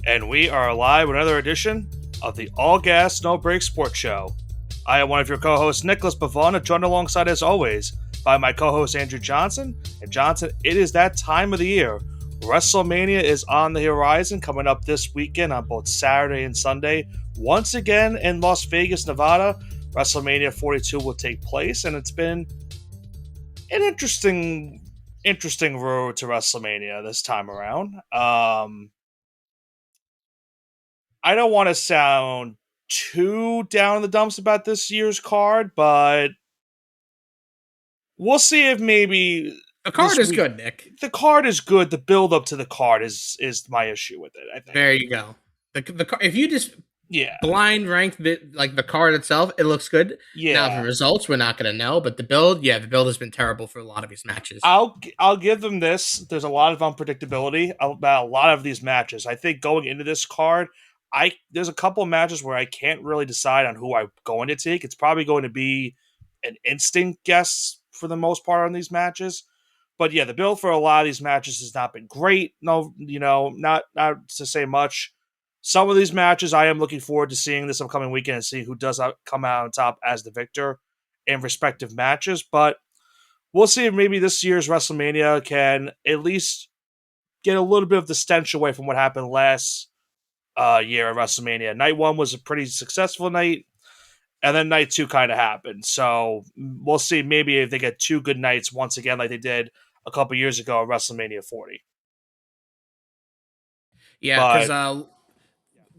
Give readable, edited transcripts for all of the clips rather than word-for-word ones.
And we are live with another edition of the All Gas No Break Sports Show. I am one of your co-hosts, Nicholas Pavona, joined alongside, as always, by my co-host Andrew Johnson. And Johnson, it is that time of the year. WrestleMania is on the horizon, coming up this weekend on both Saturday and Sunday. Once again in Las Vegas, Nevada, WrestleMania 42 will take place, and it's been an interesting road to WrestleMania this time around. I don't want to sound too down in the dumps about this year's card, but we'll see if maybe the card is good, Nick. The card is good. The build up to the card is my issue with it, I think. There you go. The if you just blind rank the card itself, it looks good. Yeah. Now the results we're not going to know, but the build has been terrible for a lot of these matches. I'll give them this. There's a lot of unpredictability about a lot of these matches. I think going into this card, there's a couple of matches where I can't really decide on who I'm going to take. It's probably going to be an instinct guess for the most part on these matches. But yeah, the build for a lot of these matches has not been great. No, not to say much. Some of these matches I am looking forward to seeing this upcoming weekend and seeing who does come out on top as the victor in respective matches. But we'll see if maybe this year's WrestleMania can at least get a little bit of the stench away from what happened last year at WrestleMania. Night 1 was a pretty successful night, and then night 2 kind of happened. So we'll see maybe if they get 2 good nights once again like they did a couple years ago at WrestleMania 40. Yeah, because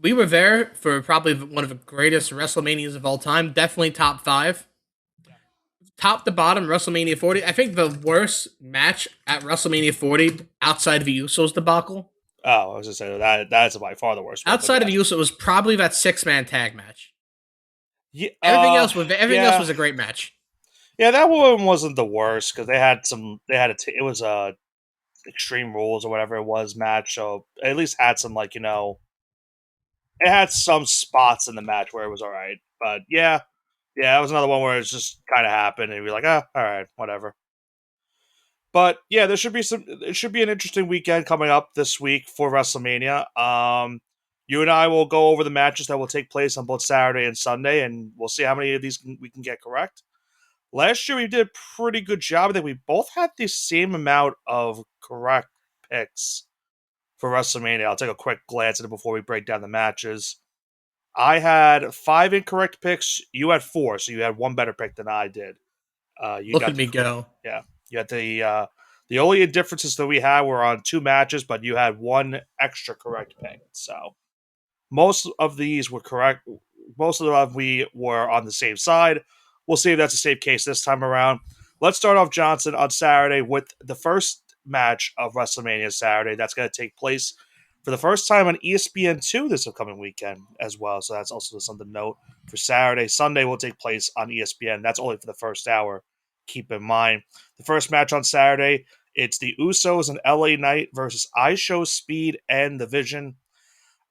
we were there for probably one of the greatest WrestleManias of all time. Definitely top 5. Top to bottom, WrestleMania 40. I think the worst match at WrestleMania 40 outside of the Usos debacle. Oh, I was just saying that's by far the worst. Outside of the Usos, it was probably that 6-man tag match. Yeah, everything else was a great match. Yeah, that one wasn't the worst because it was a Extreme Rules or whatever it was match, so it at least had some it had some spots in the match where it was all right. But yeah, that was another one where it just kind of happened and you're like, all right, whatever. But yeah, it should be an interesting weekend coming up this week for WrestleMania. You and I will go over the matches that will take place on both Saturday and Sunday, and we'll see how many of these we can get correct. Last year we did a pretty good job. I think we both had the same amount of correct picks for WrestleMania. I'll take a quick glance at it before we break down the matches. I had 5 incorrect picks. You had 4, so you had 1 better pick than I did. Look at me go. Yeah. You had the only differences that we had were on 2 matches, but you had 1 extra correct pick. So most of these were correct. Most of them we were on the same side. We'll see if that's the same case this time around. Let's start off, Johnson, on Saturday with the first match of WrestleMania Saturday. That's going to take place for the first time on ESPN2 this upcoming weekend as well. So that's also something to note for Saturday. Sunday will take place on ESPN. That's only for the first hour. Keep in mind. The first match on Saturday, it's the Usos and LA Knight versus IShowSpeed and The Vision.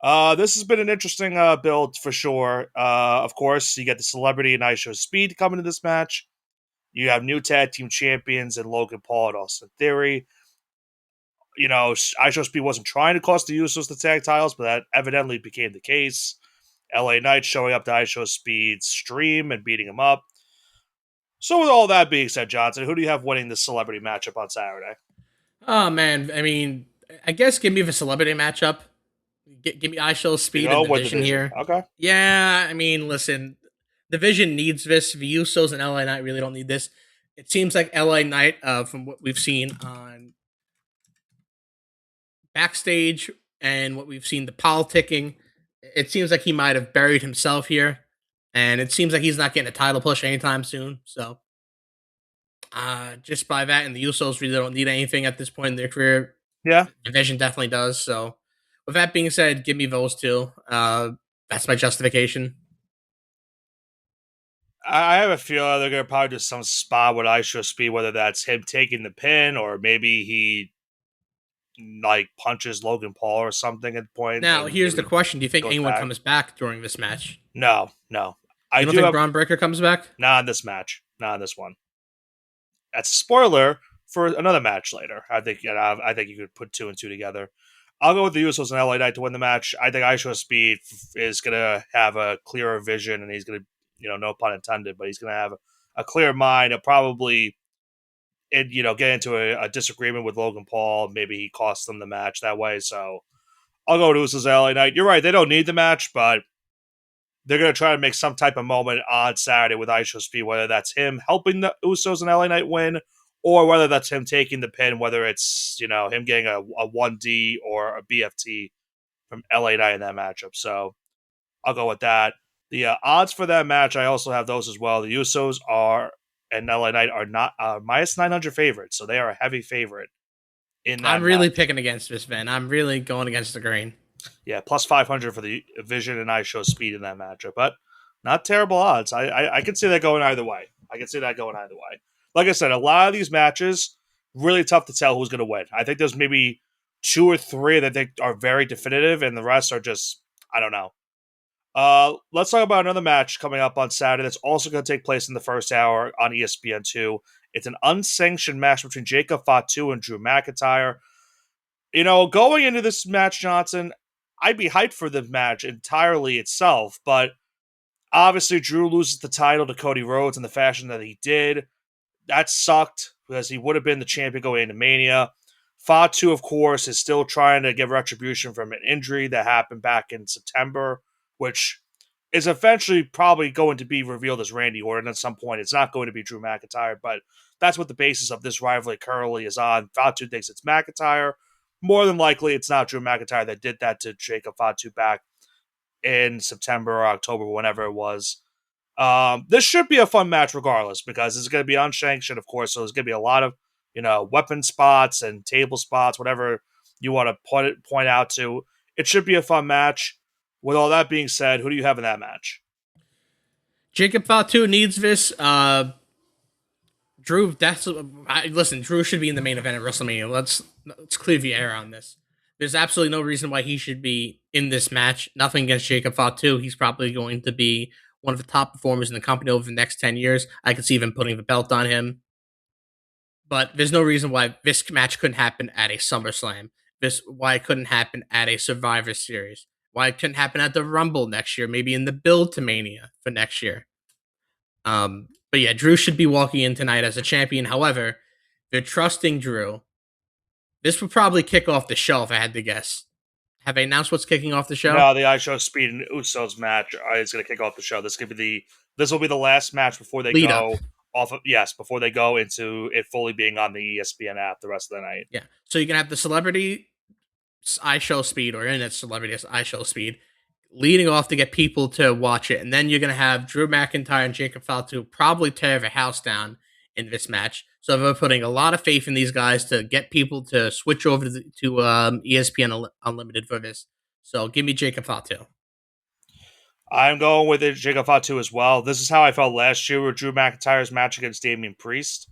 This has been an interesting build for sure. Of course, you get the Celebrity and IShowSpeed coming to this match. You have new tag team champions in Logan Paul and Austin Theory. IShowSpeed wasn't trying to cost the Usos the tag titles, but that evidently became the case. LA Knight showing up to IShowSpeed's stream and beating him up. So with all that being said, Johnson, who do you have winning the celebrity matchup on Saturday? Oh, man. I mean, I guess give me the celebrity matchup. Give me IShowSpeed and The Vision here. Okay. Yeah, I mean, listen, The Vision needs this. The Usos and LA Knight really don't need this. It seems like LA Knight, from what we've seen on backstage and what we've seen the politicking, it seems like he might have buried himself here. And it seems like he's not getting a title push anytime soon. So, just by that, and the Usos really don't need anything at this point in their career. Yeah. Division definitely does. So, with that being said, give me those 2. That's my justification. I have a feeling they're going to probably do some spot with IShowSpeed, whether that's him taking the pin or maybe he punches Logan Paul or something at the point. Now, here's the question. Do you think anyone comes back during this match? No. I don't think Braun Breaker comes back? Not in this match. Not in this one. That's a spoiler for another match later. I think you could put 2 and 2 together. I'll go with the Usos and LA Knight to win the match. I think ISO Speed is going to have a clearer vision, and he's going to, no pun intended, but he's going to have a clear mind. He'll probably, get into a disagreement with Logan Paul. Maybe he costs them the match that way. So I'll go with Usos and LA Knight. You're right; they don't need the match, but they're going to try to make some type of moment on Saturday with ISO Speed, whether that's him helping the Usos and LA Knight win, or whether that's him taking the pin, whether it's, him getting a 1D or a BFT from LA Knight in that matchup. So I'll go with that. The odds for that match, I also have those as well. The Usos are and LA Knight are not minus 900 favorites, so they are a heavy favorite in that I'm really match. picking against this, man. I'm really going against the grain. Yeah, plus 500 for the Vision and I show speed in that matchup, but not terrible odds. I can see that going either way. I can see that going either way. Like I said, a lot of these matches really tough to tell who's going to win. I think there's maybe two or three that they are very definitive, and the rest are just I don't know. Let's talk about another match coming up on Saturday that's also going to take place in the first hour on ESPN2. It's an unsanctioned match between Jacob Fatu and Drew McIntyre. Going into this match, Johnson, I'd be hyped for the match entirely itself, but obviously Drew loses the title to Cody Rhodes in the fashion that he did. That sucked because he would have been the champion going into Mania. Fatu, of course, is still trying to get retribution from an injury that happened back in September, which is eventually probably going to be revealed as Randy Orton at some point. It's not going to be Drew McIntyre, but that's what the basis of this rivalry currently is on. Fatu thinks it's McIntyre. More than likely, it's not Drew McIntyre that did that to Jacob Fatu back in September or October, whenever it was. This should be a fun match regardless because it's going to be unsanctioned, of course. So there's going to be a lot of weapon spots and table spots, whatever you want to point out to. It should be a fun match. With all that being said, who do you have in that match? Jacob Fatu needs this. Drew, listen. Drew should be in the main event at WrestleMania. Let's clear the air on this. There's absolutely no reason why he should be in this match. Nothing against Jacob Fatu. He's probably going to be one of the top performers in the company over the next 10 years. I could see them putting the belt on him. But there's no reason why this match couldn't happen at a SummerSlam. Why it couldn't happen at a Survivor Series. Why it couldn't happen at the Rumble next year, maybe in the build to Mania for next year. But yeah, Drew should be walking in tonight as a champion. However, they're trusting Drew. This would probably kick off the show if I had to guess. Have they announced what's kicking off the show? No, the iShow Speed and Usos match is going to kick off the show. This will be the last match before they Lead up. go before they go into it fully being on the ESPN app the rest of the night. Yeah. So you can have the celebrity I Show Speed or internet celebrity I Show Speed leading off to get people to watch it. And then you're going to have Drew McIntyre and Jacob Fatu probably tear the house down in this match. So they're putting a lot of faith in these guys to get people to switch over to ESPN Unlimited for this. So give me Jacob Fatu. I'm going with it, Jacob Fatu as well. This is how I felt last year with Drew McIntyre's match against Damian Priest.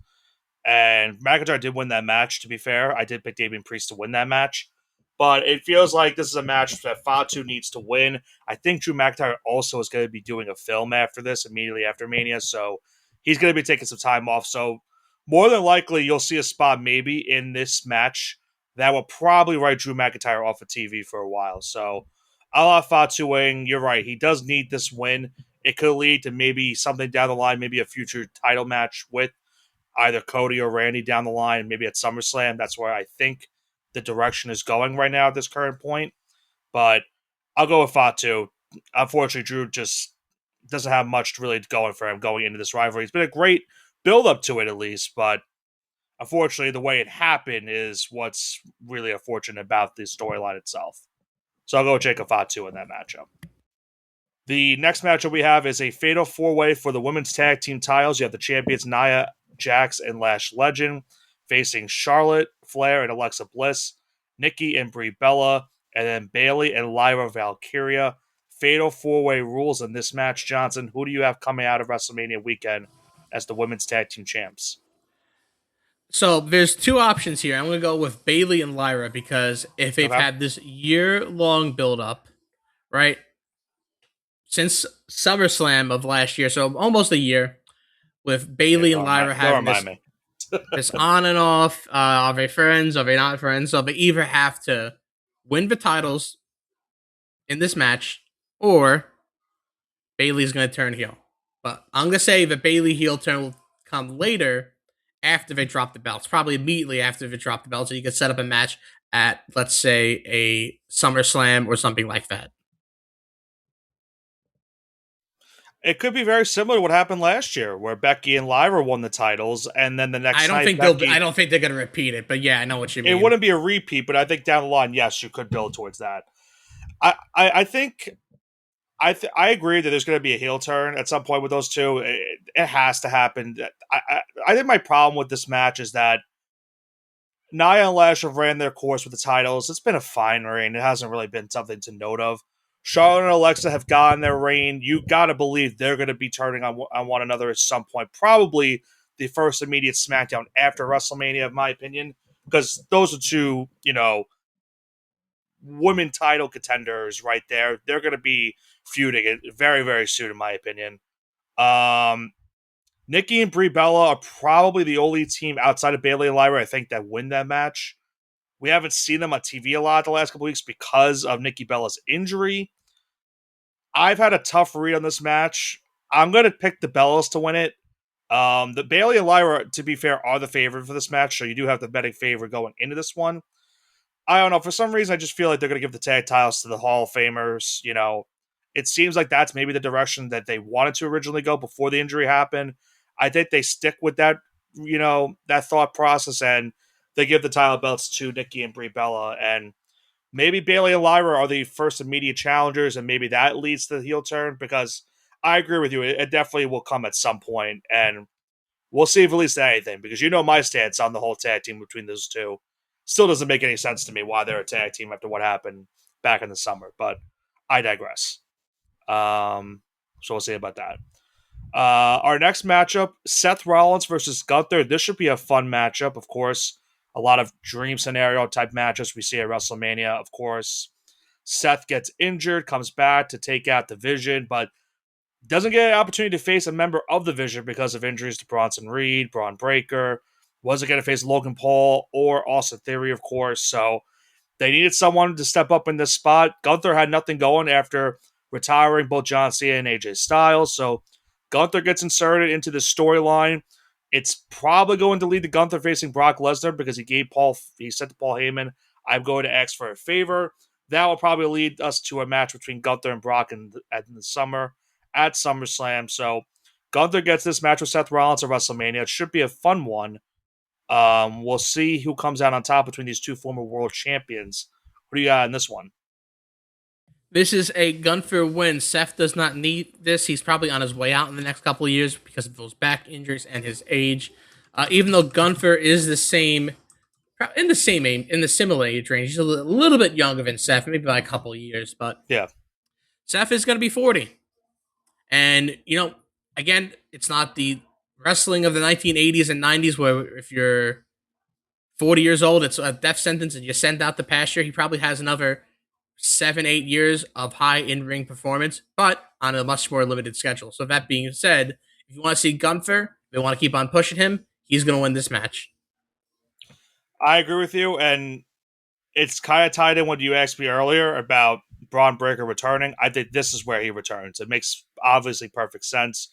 And McIntyre did win that match, to be fair. I did pick Damian Priest to win that match. But it feels like this is a match that Fatu needs to win. I think Drew McIntyre also is going to be doing a film after this, immediately after Mania. So he's going to be taking some time off. So more than likely, you'll see a spot maybe in this match that will probably write Drew McIntyre off of TV for a while. So I'll have Fatu win. You're right. He does need this win. It could lead to maybe something down the line, maybe a future title match with either Cody or Randy down the line, maybe at SummerSlam. That's where I think the direction is going right now at this current point. But I'll go with Fatu. Unfortunately, Drew just doesn't have much really going for him going into this rivalry. It's been a great build up to it, at least, but unfortunately, the way it happened is what's really unfortunate about the storyline itself. So I'll go with Jacob Fatu in that matchup. The next matchup we have is a fatal four-way for the women's tag team titles. You have the champions Nia Jax and Lash Legend facing Charlotte Flair and Alexa Bliss, Nikki and Brie Bella, and then Bayley and Lyra Valkyria. Fatal four-way rules in this match, Johnson. Who do you have coming out of WrestleMania weekend as the women's tag team champs? So there's two options here. I'm going to go with Bayley and Lyra because if they've had this year-long build-up, right, since SummerSlam of last year, so almost a year, with Bayley and Lyra having this on and off. Are they friends? Are they not friends? So they either have to win the titles in this match, or Bailey's going to turn heel. But I'm going to say the Bailey heel turn will come later after they drop the belts, probably immediately after they drop the belts, so you can set up a match at, let's say, a SummerSlam or something like that. It could be very similar to what happened last year, where Becky and Lyra won the titles, and then the I next don't night think they'll. I Becky. don't think they're going to repeat it, but yeah, I know what you It mean. wouldn't be a repeat, but I think down the line, yes, you could build towards that. I think I agree that there's going to be a heel turn at some point with those two. It has to happen. I think my problem with this match is that Nia and Lash have ran their course with the titles. It's been a fine reign. It hasn't really been something to note of. Charlotte and Alexa have gotten their reign. You got to believe they're going to be turning on one another at some point. Probably the first immediate SmackDown after WrestleMania, in my opinion, because those are two, women title contenders right there. They're going to be feuding it very, very soon, in my opinion. Um, Nikki and Brie Bella are probably the only team outside of Bayley and Lyra, I think, that win that match. We haven't seen them on TV a lot the last couple weeks because of Nikki Bella's injury. I've had a tough read on this match. I'm going to pick the Bellas to win it. The Bayley and Lyra, to be fair, are the favorite for this match, so you do have the betting favor going into this one. I don't know. For some reason, I just feel like they're going to give the tag titles to the Hall of Famers. It seems like that's maybe the direction that they wanted to originally go before the injury happened. I think they stick with that, that thought process, and they give the title belts to Nikki and Brie Bella. And maybe Bayley and Lyra are the first immediate challengers, and maybe that leads to the heel turn, because I agree with you. It definitely will come at some point, and we'll see if it leads to anything, because my stance on the whole tag team between those two. Still doesn't make any sense to me why they're a tag team after what happened back in the summer, but I digress. So we'll see about that. Our next matchup, Seth Rollins versus Gunther. This should be a fun matchup, of course. A lot of dream scenario type matches we see at WrestleMania, of course. Seth gets injured, comes back to take out the Vision, but doesn't get an opportunity to face a member of the Vision because of injuries to Bronson Reed, Braun Breaker. Wasn't going to face Logan Paul or Austin Theory, of course. So they needed someone to step up in this spot. Gunther had nothing going after retiring both John Cena and AJ Styles. So Gunther gets inserted into the storyline. It's probably going to lead to Gunther facing Brock Lesnar because he said to Paul Heyman, I'm going to ask for a favor. That will probably lead us to a match between Gunther and Brock in the summer at SummerSlam. So Gunther gets this match with Seth Rollins at WrestleMania. It should be a fun one. We'll see who comes out on top between these two former world champions. What do you got in this one? This is a Gunther win. Seth does not need this. He's probably on his way out in the next couple of years because of those back injuries and his age. Even though Gunther is in the similar age range, he's a little bit younger than Seth, maybe by a couple of years. But Yeah, Seth is going to be 40, and again, it's not the wrestling of the 1980s and 90s where if you're 40 years old, it's a death sentence and you're sent out to pasture. He probably has another 7-8 years of high in-ring performance, but on a much more limited schedule. So that being said, if you want to see Gunther, they want to keep on pushing him, he's going to win this match. I agree with you, and it's kind of tied in what you asked me earlier about Braun Breaker returning. I think this is where he returns. It makes obviously perfect sense.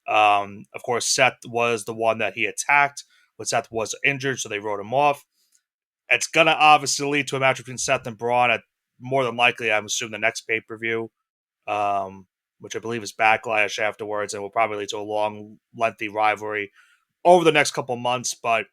Of course, Seth was the one that he attacked, but Seth was injured, so they wrote him off. It's gonna obviously lead to a match between Seth and Braun at more than likely, I'm assuming, the next pay per view, which I believe is Backlash afterwards, and will probably lead to a long, lengthy rivalry over the next couple months. But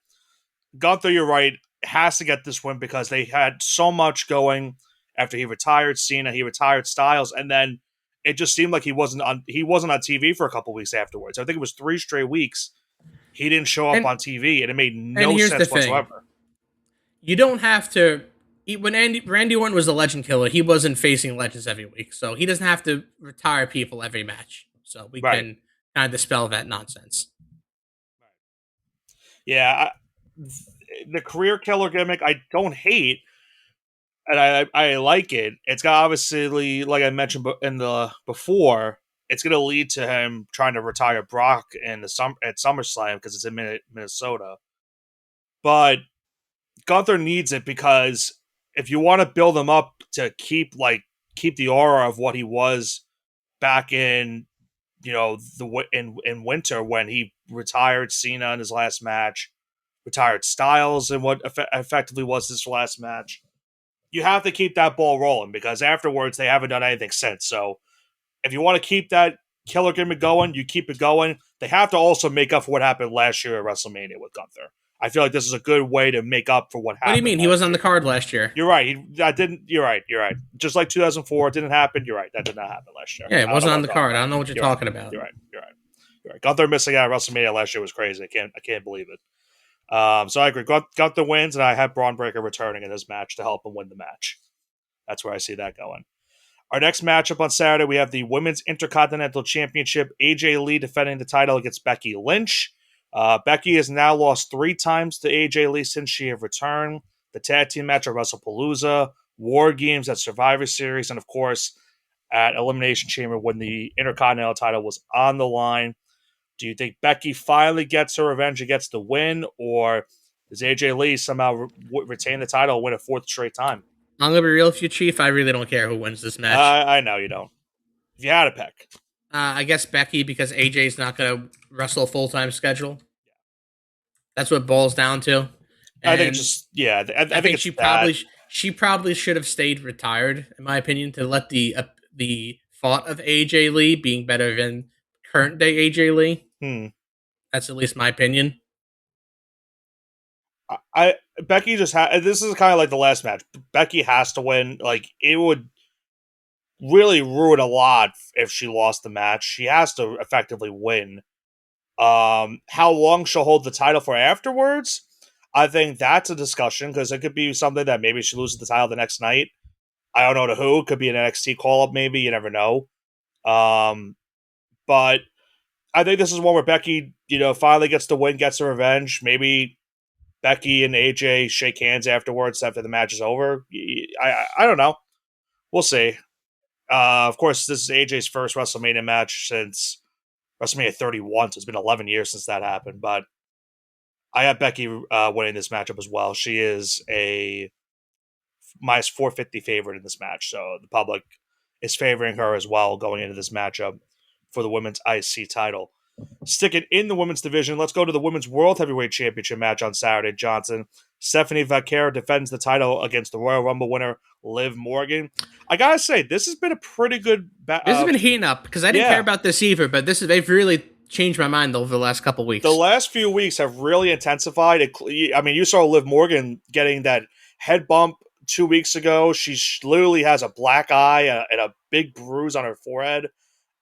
Gunther, you're right, has to get this win because they had so much going after he retired Cena, he retired Styles, and then it just seemed like he wasn't on TV for a couple weeks afterwards. I think it was 3 straight weeks he didn't show up And on TV, and it made and no here's the sense thing: whatsoever. you don't have to. When Randy Orton was the Legend Killer, he wasn't facing legends every week, so he doesn't have to retire people every match. So we Right. can kind of dispel that nonsense. Yeah, the career killer gimmick I don't hate, and I like it. It's got obviously, like I mentioned in the before, it's going to lead to him trying to retire Brock at SummerSlam because it's in Minnesota. But Gunther needs it because if you want to build him up to keep the aura of what he was back in in winter when he retired Cena in his last match, retired Styles in what effectively was his last match. You have to keep that ball rolling because afterwards they haven't done anything since. So if you want to keep that killer gimmick going, you keep it going. They have to also make up for what happened last year at WrestleMania with Gunther. I feel like this is a good way to make up for what What do you happened mean? He last was on the year. card last year. You're right. That didn't. You're right. You're right. Just like 2004, it didn't happen. You're right. That did not happen last year. Yeah, it I don't know wasn't what on I'm the talking card. I about. don't know what you're You're right. talking about. You're right. You're right. You're right. Gunther missing out at WrestleMania last year was crazy. I can't believe it. So I agree. Gunther wins, and I have Braun Breaker returning in this match to help him win the match. That's where I see that going. Our next matchup on Saturday, we have the Women's Intercontinental Championship. AJ Lee defending the title against Becky Lynch. Becky has now lost 3 times to AJ Lee since she have returned. The tag team match at WrestlePalooza, War Games at Survivor Series, and of course at Elimination Chamber when the Intercontinental title was on the line. Do you think Becky finally gets her revenge and gets the win, or does AJ Lee somehow retain the title and win a 4th straight time? I'm gonna be real with you, Chief. I really don't care who wins this match. I know you don't. If you had a pick, I guess Becky because AJ's not gonna wrestle a full time schedule. That's what it boils down to. I think it's And just I I think think it's that. she probably should have stayed retired, in my opinion, to let the thought of AJ Lee being better than current day AJ Lee. Hmm. That's at least my opinion. I Becky just this is kind of like the last match. Becky has to win. Like it would really ruin a lot if she lost the match. She has to effectively win. How long she'll hold the title for afterwards, I think that's a discussion because it could be something that maybe she loses the title the next night. I don't know to who. It could be an NXT call up, maybe. You never know. But I think this is one where Becky, finally gets the win, gets the revenge. Maybe Becky and AJ shake hands afterwards after the match is over. I don't know. We'll see. Of course, this is AJ's first WrestleMania match since WrestleMania 31, so it's been 11 years since that happened. But I have Becky winning this matchup as well. She is a minus 450 favorite in this match, so the public is favoring her as well going into this matchup for the women's IC title. Sticking in the women's division, let's go to the women's world heavyweight championship match on Saturday. Johnson, Stephanie Vaquero defends the title against the Royal Rumble winner Liv Morgan. I gotta say, this has been a pretty good. This has been heating up because I didn't care about this either, but they've really changed my mind over the last couple of weeks. The last few weeks have really intensified. I mean, you saw Liv Morgan getting that head bump 2 weeks ago. She literally has a black eye and a big bruise on her forehead,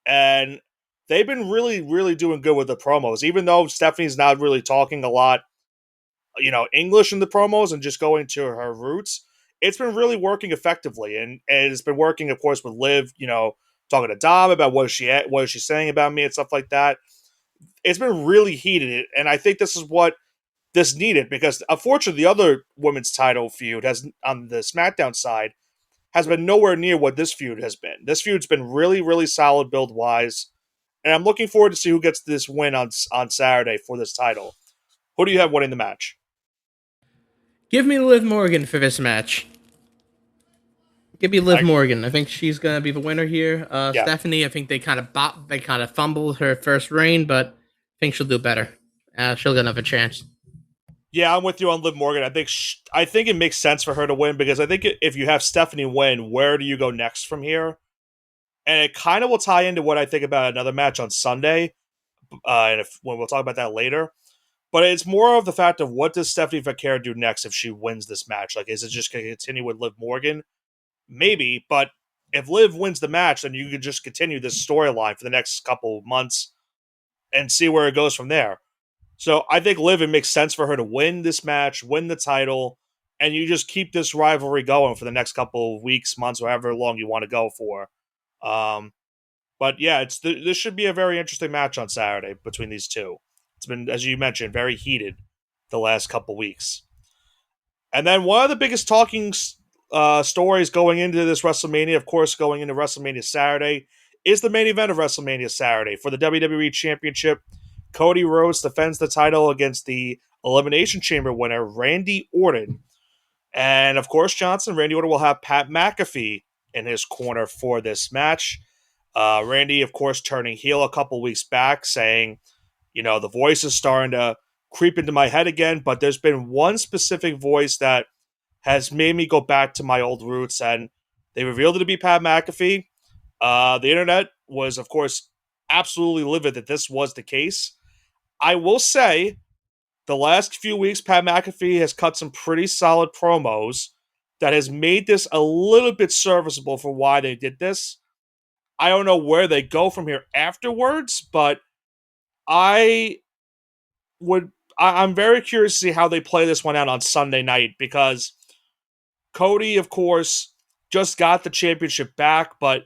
and they've been really, really doing good with the promos. Even though Stephanie's not really talking a lot, English in the promos and just going to her roots, it's been really working effectively. And it's been working, of course, with Liv, talking to Dom about what is she saying about me and stuff like that. It's been really heated, and I think this is what this needed because unfortunately the other women's title feud has on the SmackDown side has been nowhere near what this feud has been. This feud's been really, really solid build wise. And I'm looking forward to see who gets this win on Saturday for this title. Who do you have winning the match? Give me Liv Morgan for this match. Give me Liv Morgan. I think she's gonna be the winner here. Yeah. Stephanie, I think they kind of fumbled her first reign, but I think she'll do better. She'll get another chance. Yeah, I'm with you on Liv Morgan. I think it makes sense for her to win because I think if you have Stephanie win, where do you go next from here? And it kind of will tie into what I think about another match on Sunday, and when we'll talk about that later. But it's more of the fact of what does Stephanie Vaquero do next if she wins this match? Like, is it just going to continue with Liv Morgan? Maybe, but if Liv wins the match, then you could just continue this storyline for the next couple of months and see where it goes from there. So I think Liv, it makes sense for her to win this match, win the title, and you just keep this rivalry going for the next couple of weeks, months, however long you want to go for. But yeah, this should be a very interesting match on Saturday between these two. It's been, as you mentioned, very heated the last couple weeks. And then one of the biggest talking stories going into this WrestleMania, of course, going into WrestleMania Saturday, is the main event of WrestleMania Saturday for the WWE Championship. Cody Rhodes defends the title against the Elimination Chamber winner, Randy Orton. And of course, Johnson, Randy Orton will have Pat McAfee in his corner for this match. Randy, of course, turning heel a couple weeks back, saying, the voice is starting to creep into my head again, but there's been one specific voice that has made me go back to my old roots, and they revealed it to be Pat McAfee. The internet was, of course, absolutely livid that this was the case. I will say, the last few weeks, Pat McAfee has cut some pretty solid promos that has made this a little bit serviceable for why they did this. I don't know where they go from here afterwards, but I would. I'm very curious to see how they play this one out on Sunday night because Cody, of course, just got the championship back, but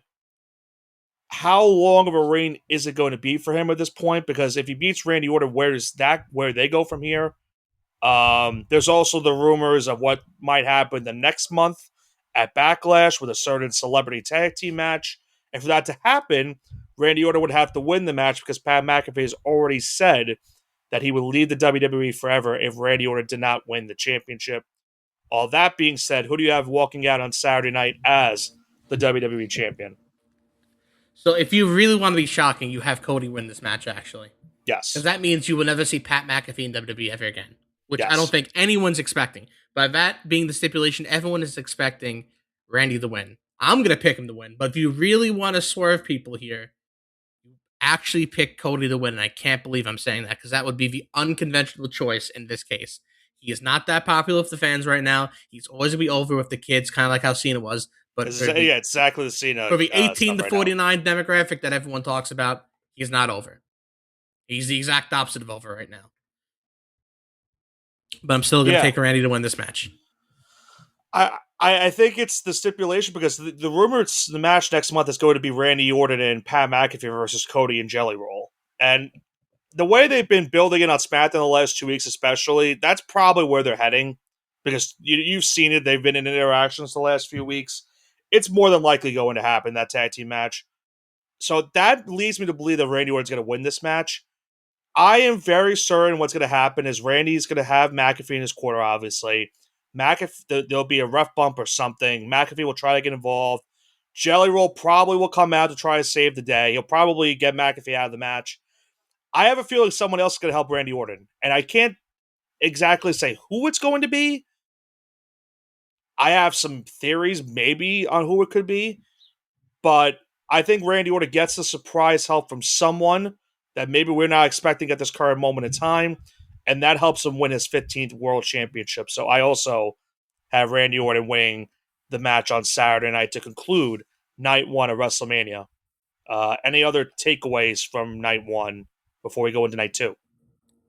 how long of a reign is it going to be for him at this point? Because if he beats Randy Orton, where they go from here? There's also the rumors of what might happen the next month at Backlash with a certain celebrity tag team match. And for that to happen, Randy Orton would have to win the match because Pat McAfee has already said that he would leave the WWE forever if Randy Orton did not win the championship. All that being said, who do you have walking out on Saturday night as the WWE champion? So if you really want to be shocking, you have Cody win this match actually, because Yes. that means you will never see Pat McAfee in WWE ever again, which I don't Yes. think anyone's expecting. By that being the stipulation, everyone is expecting Randy to win. I'm gonna pick him to win, but if you really want to swerve people here, actually pick Cody to win. And I can't believe I'm saying that because that would be the unconventional choice in this case. He is not that popular with the fans right now. He's always gonna be over with the kids, kind of like how Cena was. But Yeah, exactly the Cena for the 18 stuff to right now. 49 demographic that everyone talks about, he's not over. He's the exact opposite of over right now. But I'm still gonna Yeah, take Randy to win this match. I think it's the stipulation because the rumors the match next month is going to be Randy Orton and Pat McAfee versus Cody and Jelly Roll. And the way they've been building it on SmackDown the last 2 weeks, especially, that's probably where they're heading because you've seen it. They've been in interactions the last few weeks. It's more than likely going to happen, that tag team match. So that leads me to believe that Randy Orton's going to win this match. I am very certain what's going to happen is Randy's going to have McAfee in his corner, obviously. There'll be a ref bump or something. McAfee will try to get involved. Jelly Roll probably will come out to try to save the day. He'll probably get McAfee out of the match. I have a feeling someone else is going to help Randy Orton. And I can't exactly say who it's going to be. I have some theories maybe on who it could be. But I think Randy Orton gets the surprise help from someone that maybe we're not expecting at this current moment in time. And that helps him win his 15th World Championship. So I also have Randy Orton winning the match on Saturday night to conclude night one of WrestleMania. Any other takeaways from night one before we go into night two?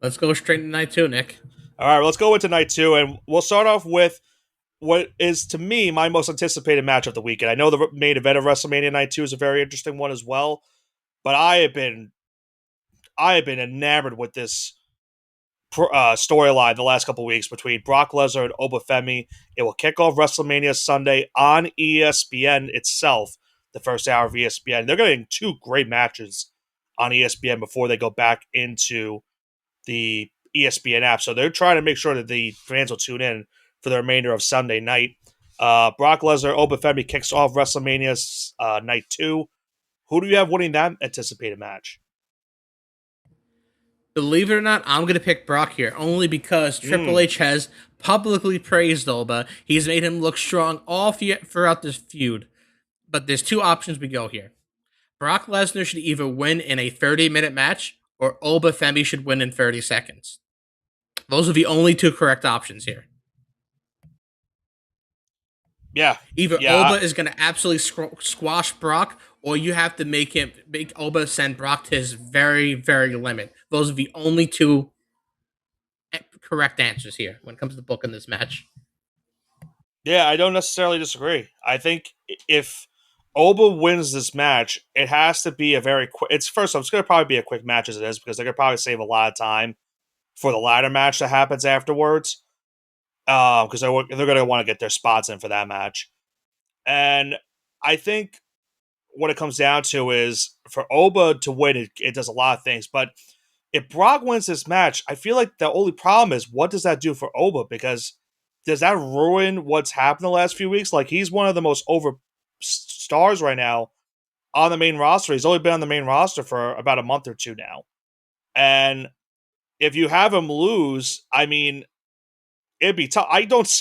Let's go straight to night two, Nick. All right, let's go into night two, and we'll start off with what is to me my most anticipated match of the weekend. I know the main event of WrestleMania night two is a very interesting one as well, but I have been enamored with this storyline the last couple weeks between Brock Lesnar and Obafemi. It will kick off WrestleMania Sunday on ESPN itself, the first hour of ESPN. They're getting two great matches on ESPN before they go back into the ESPN app. So they're trying to make sure that the fans will tune in for the remainder of Sunday night. Brock Lesnar, Obafemi kicks off WrestleMania night two. Who do you have winning that anticipated match? Believe it or not, I'm gonna pick Brock here only because Triple Mm, H has publicly praised Olba. He's made him look strong all throughout this feud. But there's two options we go here. Brock Lesnar should either win in a 30-minute match or Olba Femi should win in 30 seconds. Those are the only two correct options here. yeah, Either yeah, Olba is going to absolutely squash Brock, or you have to make Olba send Brock to his very, very limit. Those are the only two correct answers here when it comes to booking this match. yeah. I don't necessarily disagree. I think if Oba wins this match, it has to be a very quick. It's first off, it's going to probably be a quick match as it is because they're going to probably save a lot of time for the ladder match that happens afterwards. Because they're going to want to get their spots in for that match. And I think what it comes down to is for Oba to win, it does a lot of things. But if Brock wins this match, I feel like the only problem is what does that do for Oba? Because does that ruin what's happened the last few weeks? Like he's one of the most over stars right now on the main roster. He's only been on the main roster for about a month or two now. And if you have him lose, I mean, it'd be tough.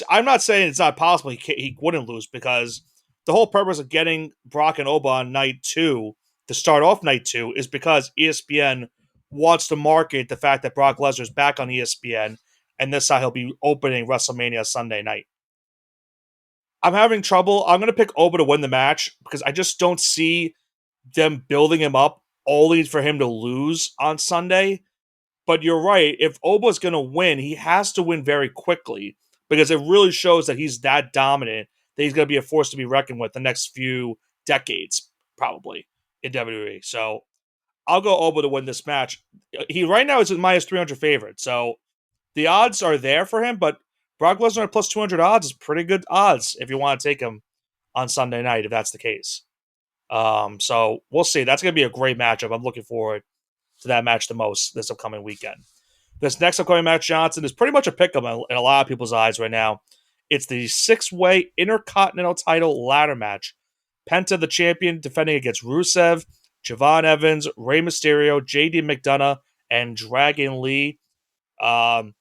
I'm not saying it's not possible he wouldn't lose because the whole purpose of getting Brock and Oba on night two to start off night two is because ESPN wants to market the fact that Brock Lesnar's back on ESPN, and this time he'll be opening WrestleMania Sunday night. I'm having trouble. I'm going to pick Oba to win the match because I just don't see them building him up only for him to lose on Sunday. But you're right. If Oba's going to win, he has to win very quickly because it really shows that he's that dominant that he's going to be a force to be reckoned with the next few decades, probably in WWE. So I'll go Oba to win this match. He right now is a minus 300 favorite, so the odds are there for him. But Brock Lesnar at plus 200 odds is pretty good odds if you want to take him on Sunday night, if that's the case. So we'll see. That's going to be a great matchup. I'm looking forward to that match the most this upcoming weekend. This next upcoming match, Johnson, is pretty much a pick 'em in a lot of people's eyes right now. It's the six-way Intercontinental title ladder match. Penta, the champion, defending against Rusev, Javon Evans, Rey Mysterio, JD McDonough, and Dragon Lee. Um,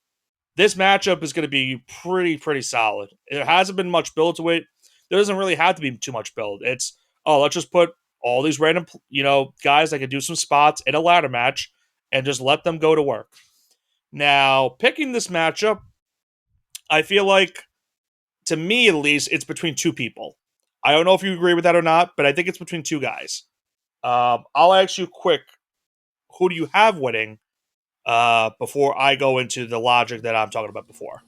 this matchup is going to be pretty solid. There hasn't been much build to it. There doesn't really have to be too much build. It's let's just put all these random guys that can do some spots in a ladder match and just let them go to work. Now, picking this matchup, I feel like to me at least it's between two people. I don't know if you agree with that or not, but I think it's between two guys. I'll ask you quick, who do you have winning before I go into the logic that I'm talking about before?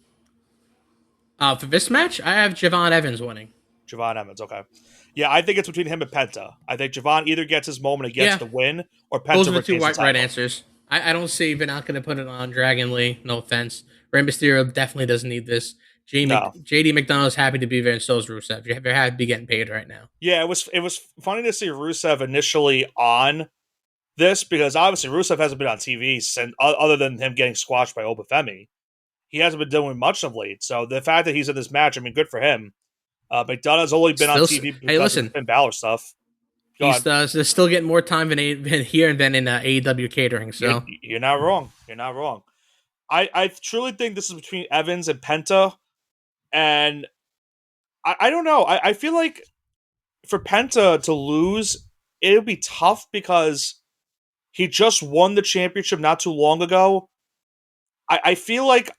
For this match, I have Javon Evans winning. Javon Evans, okay. Yeah, I think it's between him and Penta. I think Javon either gets his moment and gets Yeah, the win, or those Penta are the two retains the right title. answers. I don't see they're not going to put it on Dragon Lee. No offense. Rey Mysterio definitely doesn't need this. No. JD McDonald's happy to be there, and so is Rusev. They're happy to be getting paid right now. Yeah, it was funny to see Rusev initially on this because obviously Rusev hasn't been on TV since other than him getting squashed by Obafemi. He hasn't been doing much of late. So the fact that he's in this match, I mean, good for him. McDonough's only been on Still, TV hey, because of the listen, Finn Balor stuff. Go on. they're still getting more time than here than in AEW catering. You're, So you're not wrong. You're not wrong. I truly think this is between Evans and Penta, and I don't know. I feel like for Penta to lose, it would be tough because he just won the championship not too long ago. I feel like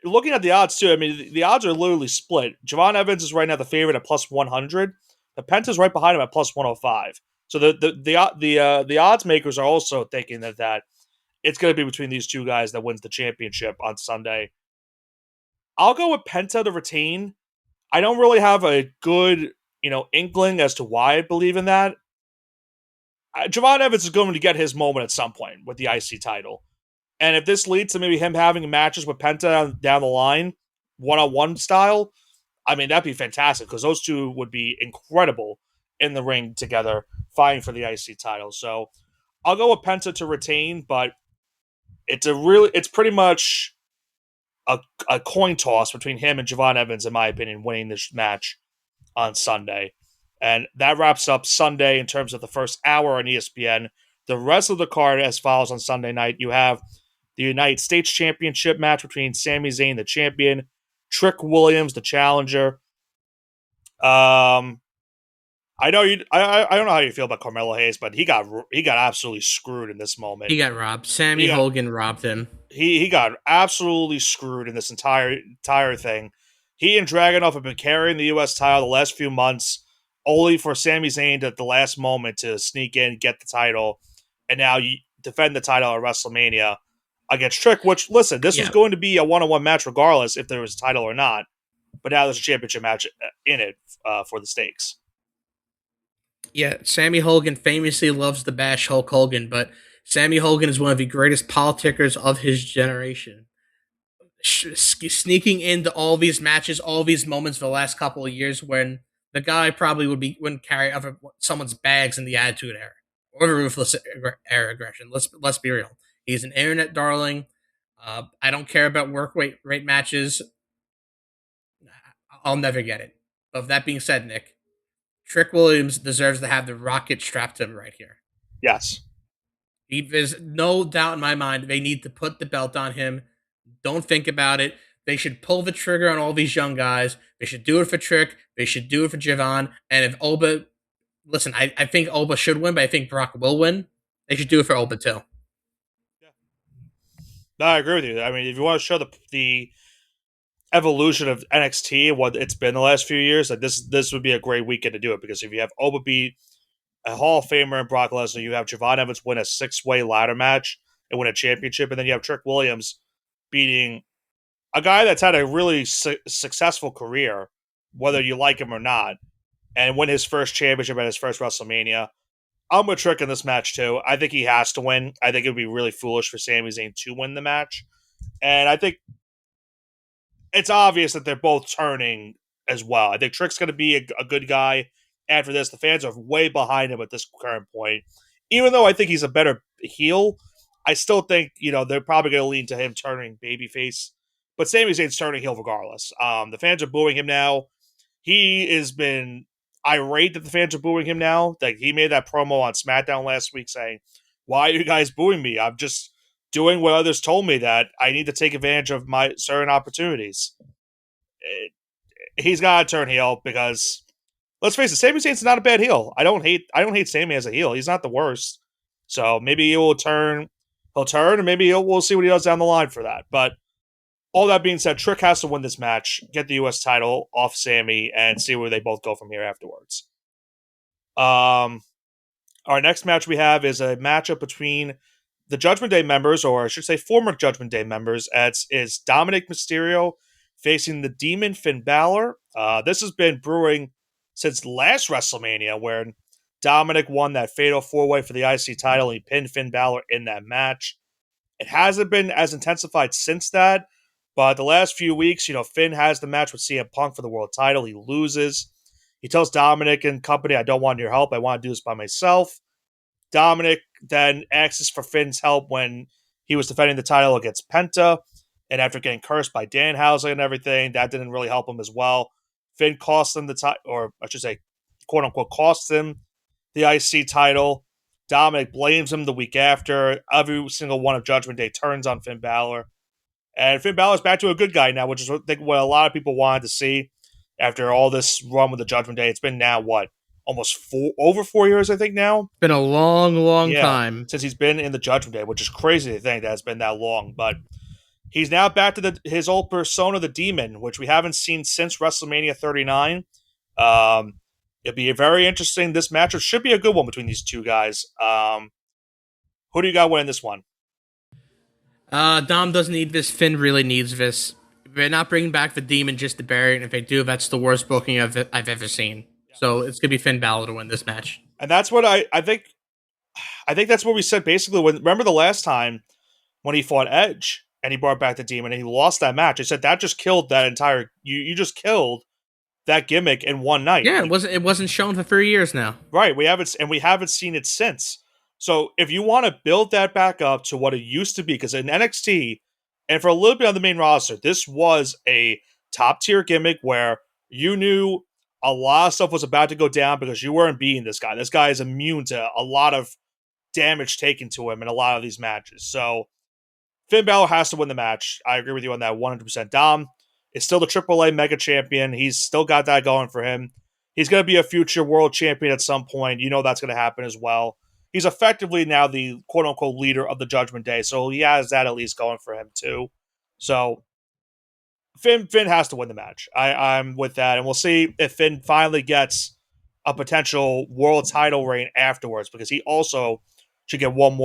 looking at the odds too. I mean, the odds are literally split. Javon Evans is right now the favorite at plus 100. The Penta's right behind him at plus 105. So the odds makers are also thinking that it's going to be between these two guys that wins the championship on Sunday. I'll go with Penta to retain. I don't really have a good inkling as to why I believe in that. Javon Evans is going to get his moment at some point with the IC title. And if this leads to maybe him having matches with Penta down the line, one-on-one style, I mean, that'd be fantastic because those two would be incredible in the ring together, fighting for the IC title. So I'll go with Penta to retain, but it's pretty much a coin toss between him and Javon Evans, in my opinion, winning this match on Sunday. And that wraps up Sunday in terms of the first hour on ESPN. The rest of the card as follows on Sunday night. You have the United States Championship match between Sami Zayn, the champion, Trick Williams, the challenger. I know you. I don't know how you feel about Carmelo Hayes, but he got absolutely screwed in this moment. he got robbed. He Sammy got Hogan robbed him. he got absolutely screwed in this entire thing. He and Dragunov have been carrying the U.S. title the last few months, only for Sami Zayn at the last moment to sneak in, get the title, and now you defend the title at WrestleMania against Trick. Which, listen, this was Yeah, going to be a one-on-one match regardless if there was a title or not. But now there's a championship match in it for the stakes. yeah. Sammy Hogan famously loves to bash Hulk Hogan, but Sammy Hogan is one of the greatest politickers of his generation. Sneaking into all these matches, all these moments for the last couple of years when the guy probably wouldn't carry other someone's bags in the Attitude Era or the Ruthless Era aggression. Let's be real. He's an internet darling. I don't care about work rate matches. I'll never get it. But with that being said, Nick, Trick Williams deserves to have the rocket strapped to him right here. Yes. There's no doubt in my mind they need to put the belt on him. Don't think about it. They should pull the trigger on all these young guys. They should do it for Trick. They should do it for Javon. And if Oba, listen, I think Oba should win, but I think Brock will win. They should do it for Oba too. No, I agree with you. I mean, if you want to show the evolution of NXT and what it's been the last few years, like this would be a great weekend to do it because if you have Oba beat a Hall of Famer in Brock Lesnar, you have Javon Evans win a 6-way ladder match and win a championship, and then you have Trick Williams beating a guy that's had a really successful career, whether you like him or not, and win his first championship at his first WrestleMania. I'm with Trick in this match too. I think he has to win. I think it would be really foolish for Sami Zayn to win the match, and I think it's obvious that they're both turning as well. I think Trick's going to be a good guy after this. The fans are way behind him at this current point. Even though I think he's a better heel, I still think, they're probably going to lean to him turning babyface. But Sami Zayn's turning heel regardless. The fans are booing him now. He has been irate that the fans are booing him now. Like, he made that promo on SmackDown last week saying, "Why are you guys booing me? I'm just doing what others told me that I need to take advantage of my certain opportunities." He's got to turn heel because, let's face it, Sami Zayn's not a bad heel. I don't hate Sami as a heel. He's not the worst. So maybe he'll turn, and maybe we'll see what he does down the line for that. But all that being said, Trick has to win this match, get the U.S. title off Sami, and see where they both go from here afterwards. Our next match we have is a matchup between the Judgment Day members, or I should say former Judgment Day members, is Dominic Mysterio facing the Demon Finn Balor. This has been brewing since last WrestleMania, where Dominic won that fatal 4-way for the IC title. He pinned Finn Balor in that match. It hasn't been as intensified since that, but the last few weeks, Finn has the match with CM Punk for the world title. He loses. He tells Dominic and company, "I don't want your help. I want to do this by myself." Dominic then asks for Finn's help when he was defending the title against Penta. And after getting cursed by Danhausen and everything, that didn't really help him as well. Finn cost him the title, or I should say, quote unquote, cost him the IC title. Dominic blames him the week after. Every single one of Judgment Day turns on Finn Balor. And Finn Balor's back to a good guy now, which is what a lot of people wanted to see after all this run with the Judgment Day. It's been now, almost over 4 years, I think now? It's been a long time. Since he's been in the Judgment Day, which is crazy to think that it's been that long. But he's now back to his old persona, the Demon, which we haven't seen since WrestleMania 39. It'll be very interesting. This matchup should be a good one between these two guys. Who do you got winning this one? Dom doesn't need this. Finn really needs this. They're not bringing back the Demon just to bury it. And if they do, that's the worst booking I've ever seen. So it's going to be Finn Balor to win this match. And that's what I think. I think that's what we said basically. Remember the last time when he fought Edge and he brought back the Demon and he lost that match? I said that just killed that entire. You just killed that gimmick in one night. Yeah, it wasn't shown for 3 years now. Right. We haven't seen it since. So if you want to build that back up to what it used to be, because in NXT and for a little bit on the main roster, this was a top tier gimmick where you knew a lot of stuff was about to go down because you weren't beating this guy. This guy is immune to a lot of damage taken to him in a lot of these matches. So Finn Balor has to win the match. I agree with you on that 100%. Dom is still the AAA Mega Champion. He's still got that going for him. He's going to be a future world champion at some point. You know that's going to happen as well. He's effectively now the quote-unquote leader of the Judgment Day, so he has that at least going for him too. So Finn has to win the match. I'm with that, and we'll see if Finn finally gets a potential world title reign afterwards, because he also should get one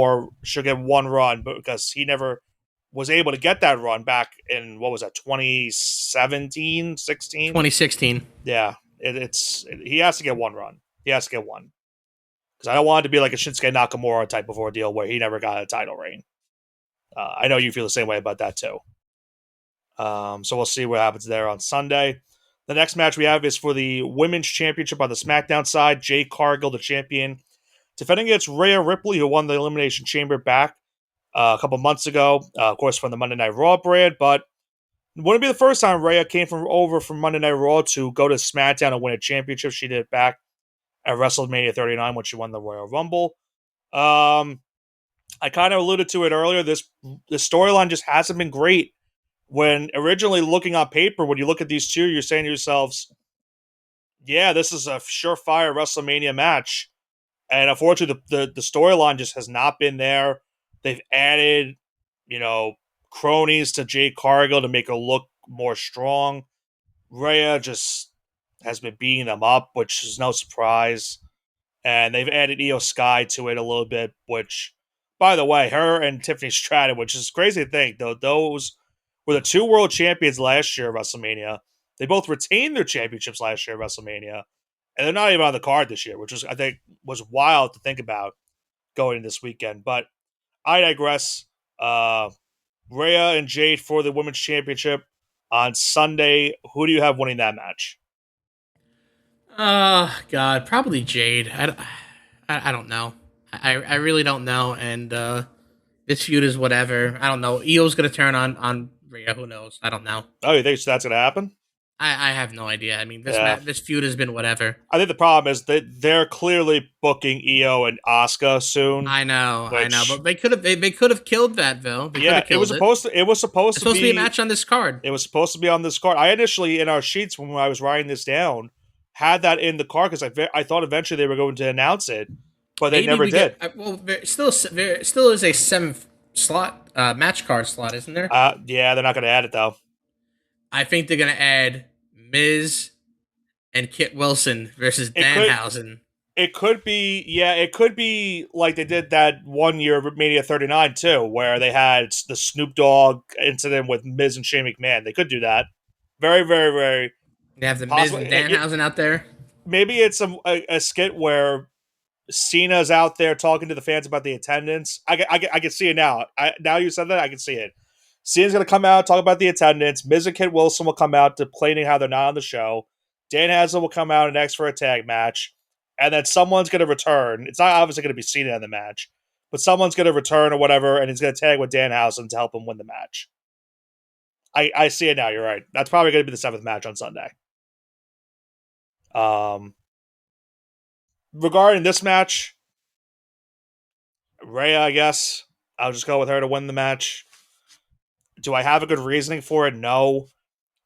run, because he never was able to get that run back in, what was that, 2017, 16? 2016. Yeah, he has to get one run. He has to get one. Because I don't want it to be like a Shinsuke Nakamura type of ordeal where he never got a title reign. I know you feel the same way about that too. So we'll see what happens there on Sunday. The next match we have is for the Women's Championship on the SmackDown side. Jade Cargill, the champion, defending against Rhea Ripley, who won the Elimination Chamber back a couple months ago, of course, from the Monday Night Raw brand. But Wouldn't be the first time Rhea came from over from Monday Night Raw to go to SmackDown and win a championship. She did it back at WrestleMania 39 when she won the Royal Rumble. Um, I kind of alluded to it earlier. The storyline just hasn't been great. When originally looking on paper, when you look at these two, you're saying to yourselves, "Yeah, this is a surefire WrestleMania match." And unfortunately, the storyline just has not been there. They've added, you know, cronies to Jade Cargill to make her look more strong. Rhea just has been beating them up, which is no surprise. And they've added Io Sky to it a little bit, which, by the way, her and Tiffany Stratton, which is crazy to think, though, those were the two world champions last year at WrestleMania. They both retained their championships last year at WrestleMania, and they're not even on the card this year, which was I think was wild to think about going in this weekend. But I digress. Rhea and Jade for the women's championship on Sunday. Who do you have winning that match? God, probably Jade. I don't know. I really don't know. And this feud is whatever. I don't know. Io's gonna turn on Rhea. Who knows? I don't know. Oh, you think that's going to happen? I have no idea. I mean, Yeah, this feud has been whatever. I think the problem is that they're clearly booking Io and Asuka soon, I know, which but they could have killed that though. They could yeah, have killed it. it was supposed It's to supposed to be a be match on this card. it was supposed to be on this card. I initially in our sheets when I was writing this down had that in the card because I thought eventually they were going to announce it, but they Maybe never we get did. well. There still is a seventh slot match card slot, isn't there? Yeah, they're not going to add it though. I think they're gonna add Miz and Kit Wilson versus It could Danhausen. it could be yeah, it could be like they did that one year of Mania 39 too, where they had the Snoop Dogg incident with Miz and Shane McMahon. They could do that. Very, very, very They have the Miz possible. and Danhausen out there. Maybe it's a skit where Cena's out there talking to the fans about the attendance. I can see it now. Now you said that, I can see it. Cena's going to come out, talk about the attendance. Miz and Kid Wilson will come out complaining how they're not on the show. Dan Haslam will come out and ask for a tag match. And then someone's going to return. It's not obviously going to be Cena in the match, but someone's going to return or whatever, and he's going to tag with Dan Haslam to help him win the match. I see it now. You're right. That's probably going to be the seventh match on Sunday. Um, Regarding this match, Rhea, I guess I'll just go with her to win the match. Do I have a good reasoning for it? No.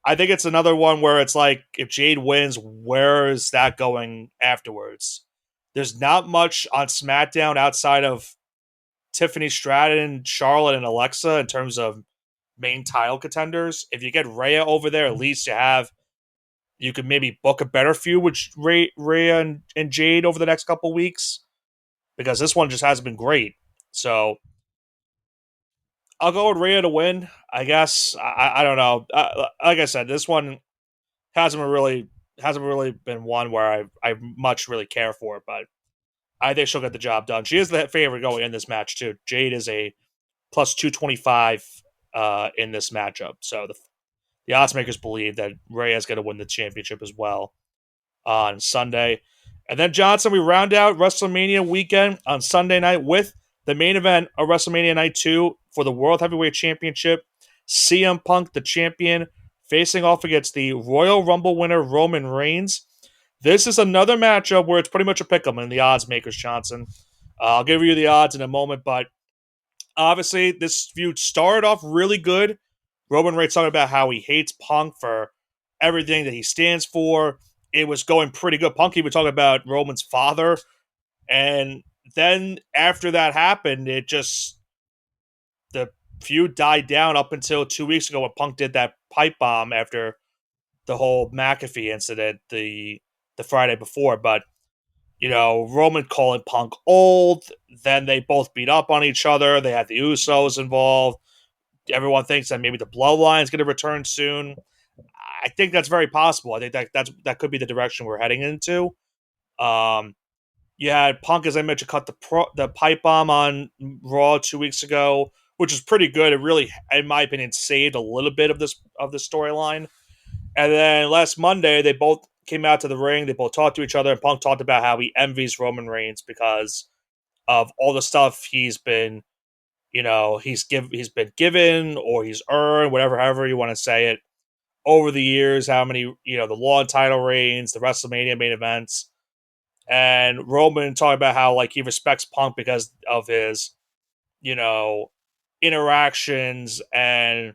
I think it's another one where it's like if Jade wins, where is that going afterwards? There's not much on SmackDown outside of Tiffany Stratton, Charlotte, and Alexa in terms of main title contenders. If you get Rhea over there, at least you could maybe book a better feud with Rhea and Jade over the next couple weeks because this one just hasn't been great. So I'll go with Rhea to win. I guess I don't know. Like I said, this one hasn't really been one where I much really care for, but I think she'll get the job done. She is the favorite going in this match too. Jade is a plus 225 in this matchup, so the odds makers believe that Rhea is going to win the championship as well on Sunday. And then, Johnson, we round out WrestleMania weekend on Sunday night with the main event of WrestleMania Night 2 for the World Heavyweight Championship. CM Punk, the champion, facing off against the Royal Rumble winner, Roman Reigns. This is another matchup where it's pretty much a pick 'em in the odds makers, Johnson. I'll give you the odds in a moment, but obviously this feud started off really good. Roman Reigns talking about how he hates Punk for everything that he stands for. It was going pretty good. Punk even talking about Roman's father. And then after that happened, the feud died down up until 2 weeks ago when Punk did that pipe bomb after the whole McAfee incident the Friday before. But, Roman calling Punk old. Then they both beat up on each other. They had the Usos involved. Everyone thinks that maybe the Bloodline is going to return soon. I think that's very possible. I think that could be the direction we're heading into. You had Punk, as I mentioned, cut the pipe bomb on Raw 2 weeks ago, which is pretty good. It really, in my opinion, saved a little bit of this storyline. And then last Monday, they both came out to the ring. They both talked to each other, and Punk talked about how he envies Roman Reigns because of all the stuff he's been, he's been given or he's earned, whatever, however you want to say it, over the years. How many, the long title reigns, the WrestleMania main events, and Roman talking about how like he respects Punk because of his, you know, interactions and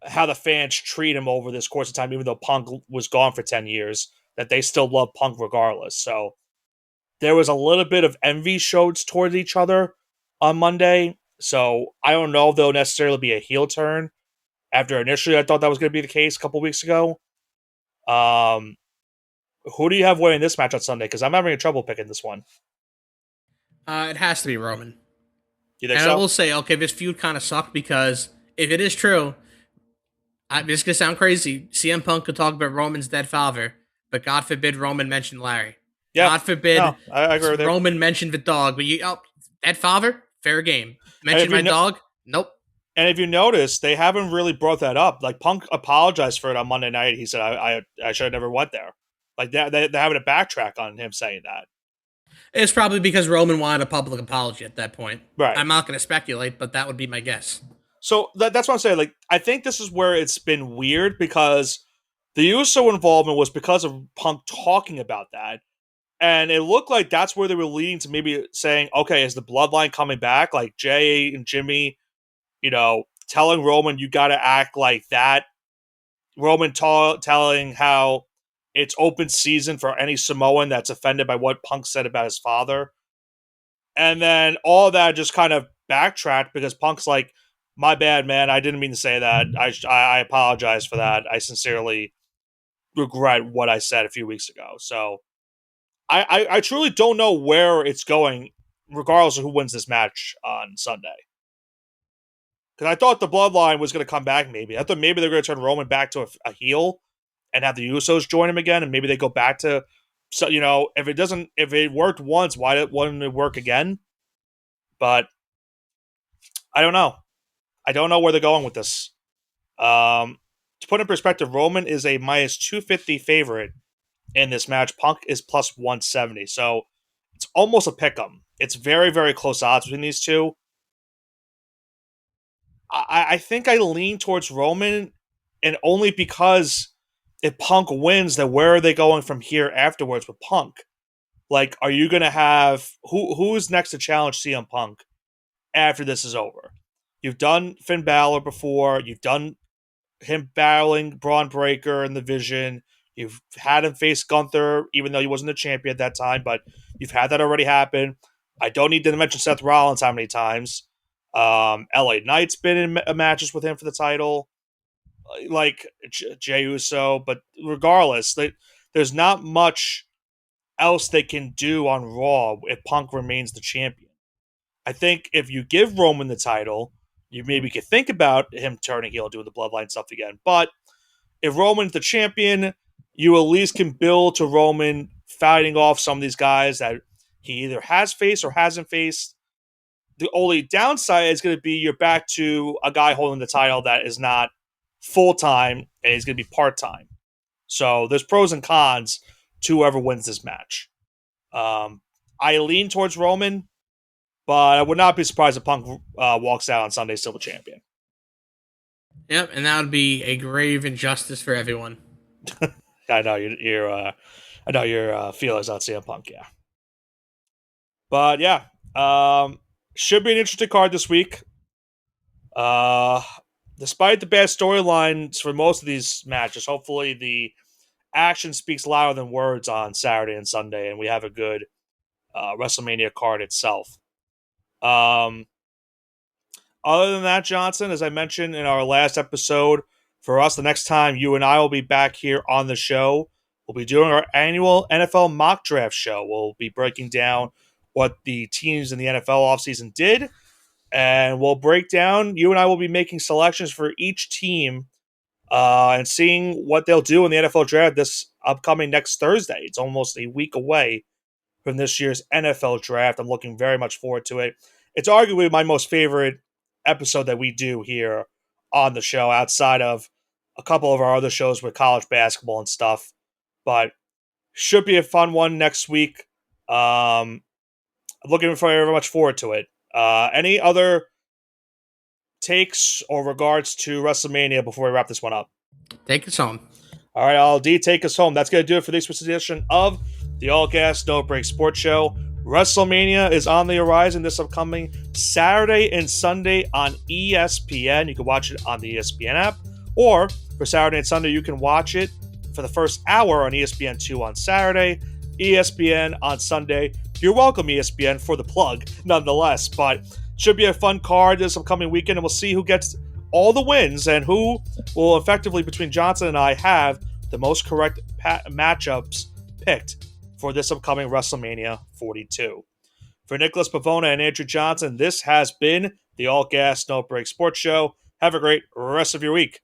how the fans treat him over this course of time, even though Punk was gone for 10 years, that they still love Punk regardless. So there was a little bit of envy showed towards each other on Monday. So I don't know if there'll necessarily be a heel turn after initially I thought that was going to be the case a couple weeks ago. Um, who do you have winning this match on Sunday? Because I'm having trouble picking this one. It has to be Roman. You think And I so? will say, okay, this feud kind of sucked because if it is true, this is gonna sound crazy. CM Punk could talk about Roman's dead father, but God forbid Roman mentioned Larry. Yeah. God forbid No, I agree with you. Roman mentioned the dog. But dead father, fair game. And if Mentioned you my know, dog, nope. and if you notice, they haven't really brought that up. Like Punk apologized for it on Monday night. He said, "I should have never went there." Like they're having a backtrack on him saying that. It's probably because Roman wanted a public apology at that point. Right. I'm not going to speculate, but that would be my guess. So that's what I'm saying. Like I think this is where it's been weird because the USO involvement was because of Punk talking about that. And it looked like that's where they were leading to maybe saying, okay, is the bloodline coming back? Like Jay and Jimmy, telling Roman, you got to act like that. Roman telling how it's open season for any Samoan that's offended by what Punk said about his father. And then all that just kind of backtracked because Punk's like, my bad, man. I didn't mean to say that. I apologize for that. I sincerely regret what I said a few weeks ago. So I truly don't know where it's going, regardless of who wins this match on Sunday. Because I thought the Bloodline was going to come back. Maybe I thought maybe they're going to turn Roman back to a heel and have the Usos join him again, and maybe they go back to. So if it worked once, why wouldn't it work again? But I don't know. I don't know where they're going with this. To put in perspective, Roman is a minus 250 favorite in this match. Punk is plus 170. So it's almost a pick 'em. It's very, very close odds between these two. I think I lean towards Roman, and only because if Punk wins, then where are they going from here afterwards with Punk? Like, are you going to have who's next to challenge CM Punk after this is over? You've done Finn Balor before. You've done him battling Braun Breaker in the Vision. You've had him face Gunther, even though he wasn't the champion at that time, but you've had that already happen. I don't need to mention Seth Rollins how many times. LA Knight's been in matches with him for the title, like Jey Uso, but regardless, there's not much else they can do on Raw if Punk remains the champion. I think if you give Roman the title, you maybe could think about him turning heel, doing the bloodline stuff again. But if Roman's the champion, you at least can build to Roman fighting off some of these guys that he either has faced or hasn't faced. The only downside is going to be you're back to a guy holding the title that is not full time and he's going to be part time. So there's pros and cons to whoever wins this match. I lean towards Roman, but I would not be surprised if Punk walks out on Sunday still the champion. Yep, and that would be a grave injustice for everyone. I know I know your feelings on CM Punk, yeah. But yeah, should be an interesting card this week. Uh, Despite the bad storylines for most of these matches, hopefully the action speaks louder than words on Saturday and Sunday, and we have a good WrestleMania card itself. Um, Other than that, Johnson, as I mentioned in our last episode, for us, the next time you and I will be back here on the show, we'll be doing our annual NFL mock draft show. We'll be breaking down what the teams in the NFL offseason did, and we'll break down. You and I will be making selections for each team and seeing what they'll do in the NFL draft this upcoming next Thursday. It's almost a week away from this year's NFL draft. I'm looking very much forward to it. It's arguably my most favorite episode that we do here on the show, outside of a couple of our other shows with college basketball and stuff. But should be a fun one next week. I'm looking very much forward to it. Any other takes or regards to WrestleMania before we wrap this one up? Take us home. All right, LD, take us home. That's going to do it for this week's edition of the All Gas No Break Sports Show. WrestleMania is on the horizon this upcoming Saturday and Sunday on ESPN. You can watch it on the ESPN app, or for Saturday and Sunday, you can watch it for the first hour on ESPN2 on Saturday, ESPN on Sunday. You're welcome, ESPN, for the plug, nonetheless. But should be a fun card this upcoming weekend, and we'll see who gets all the wins and who will effectively, between Johnson and I, have the most correct matchups picked for this upcoming WrestleMania 42. For Nicholas Pavona and Andrew Johnson, this has been the All Gas No Break Sports Show. Have a great rest of your week.